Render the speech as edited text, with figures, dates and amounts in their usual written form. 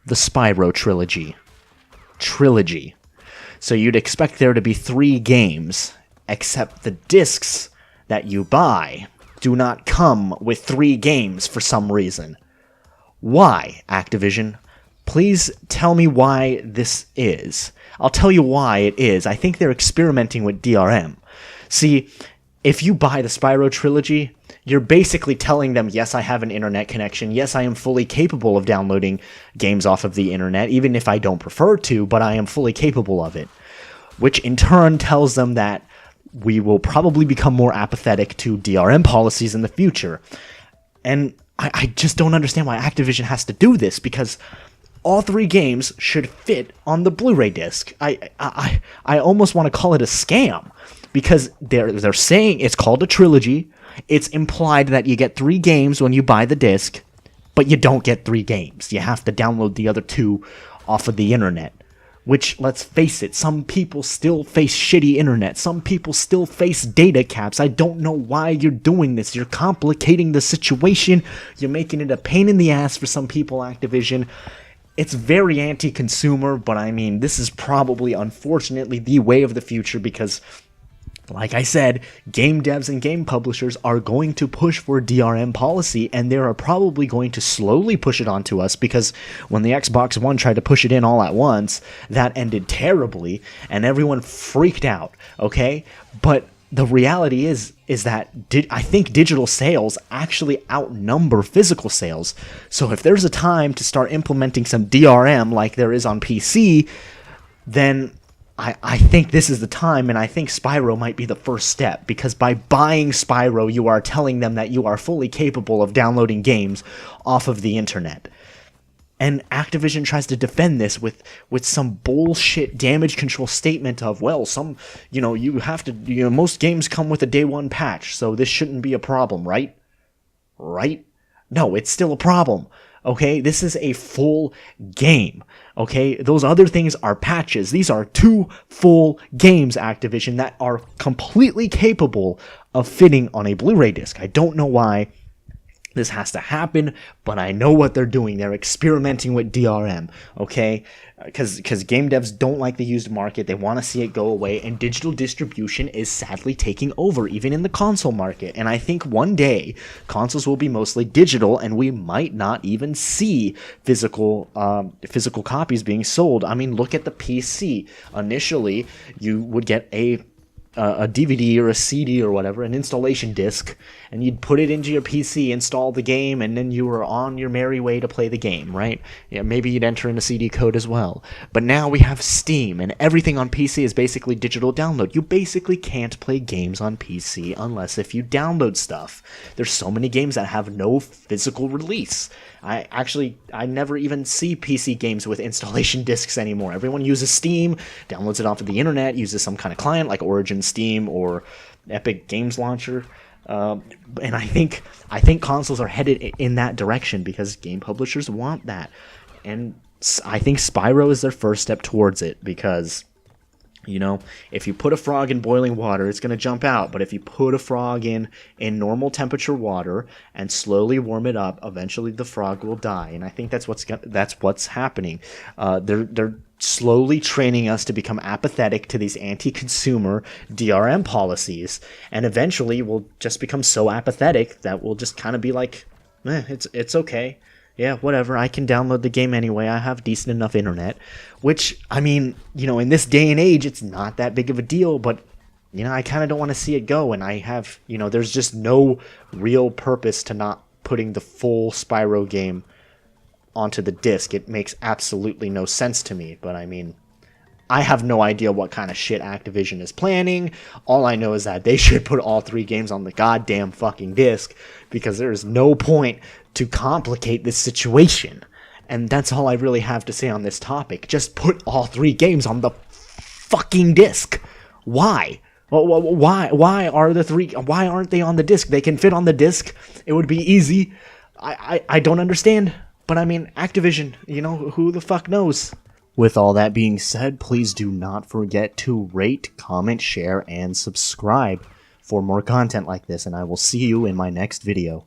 the Spyro Trilogy. So you'd expect there to be 3 games, except the discs that you buy do not come with 3 games for some reason. Why, Activision? Please tell me why this is. I'll tell you why it is. I think they're experimenting with DRM. See, if you buy the Spyro Trilogy, you're basically telling them, yes, I have an internet connection, yes, I am fully capable of downloading games off of the internet, even if I don't prefer to, but I am fully capable of it. Which in turn tells them that we will probably become more apathetic to DRM policies in the future. And I just don't understand why Activision has to do this, because all 3 games should fit on the Blu-ray disc. I almost want to call it a scam, because they're saying it's called a trilogy. It's implied that you get 3 games when you buy the disc, but you don't get 3 games. You have to download the other 2 off of the internet. Which, let's face it, some people still face shitty internet. Some people still face data caps. I don't know why you're doing this. You're complicating the situation. You're making it a pain in the ass for some people, Activision. It's very anti-consumer, but I mean, this is probably, unfortunately, the way of the future because, like I said, game devs and game publishers are going to push for DRM policy, and they are probably going to slowly push it onto us, because when the Xbox One tried to push it in all at once, that ended terribly, and everyone freaked out, okay? But the reality is that I think digital sales actually outnumber physical sales. So if there's a time to start implementing some DRM like there is on PC, then I think this is the time, and I think Spyro might be the first step, because by buying Spyro, you are telling them that you are fully capable of downloading games off of the internet. And Activision tries to defend this with some bullshit damage control statement of, well, you have to, most games come with a day 1 patch, so this shouldn't be a problem, right? Right? No, it's still a problem. Okay, this is a full game. Okay, those other things are patches. These are 2 full games, Activision, that are completely capable of fitting on a Blu-ray disc. I don't know why this has to happen, but I know what they're doing. They're experimenting with DRM, okay? Because game devs don't like the used market. They want to see it go away, and digital distribution is sadly taking over, even in the console market. And I think one day, consoles will be mostly digital, and we might not even see physical copies being sold. I mean, look at the PC. Initially, you would get a DVD or a CD or whatever, an installation disc, and you'd put it into your PC, install the game, and then you were on your merry way to play the game, right? Yeah, maybe you'd enter in a CD code as well. But now we have Steam, and everything on PC is basically digital download. You basically can't play games on PC unless if you download stuff. There's so many games that have no physical release. I never even see PC games with installation discs anymore. Everyone uses Steam, downloads it off of the internet, uses some kind of client like Origin Steam or Epic Games Launcher. And I think consoles are headed in that direction because game publishers want that. And I think Spyro is their first step towards it, because if you put a frog in boiling water, it's going to jump out. But if you put a frog in normal temperature water and slowly warm it up, eventually the frog will die. And I think that's what's happening. They're slowly training us to become apathetic to these anti-consumer DRM policies, and eventually we'll just become so apathetic that we'll just kind of be like, it's okay. Yeah, whatever, I can download the game anyway, I have decent enough internet. Which, I mean, in this day and age, it's not that big of a deal, but, I kind of don't want to see it go, and I have, there's just no real purpose to not putting the full Spyro game onto the disc. It makes absolutely no sense to me, but I mean, I have no idea what kind of shit Activision is planning. All I know is that they should put all 3 games on the goddamn fucking disc, because there is no point to complicate this situation. And that's all I really have to say on this topic. Just put all 3 games on the fucking disc. Why? Why are the 3? Why aren't they on the disc? They can fit on the disc. It would be easy. I don't understand. But I mean, Activision, who the fuck knows? With all that being said, please do not forget to rate, comment, share, and subscribe for more content like this, and I will see you in my next video.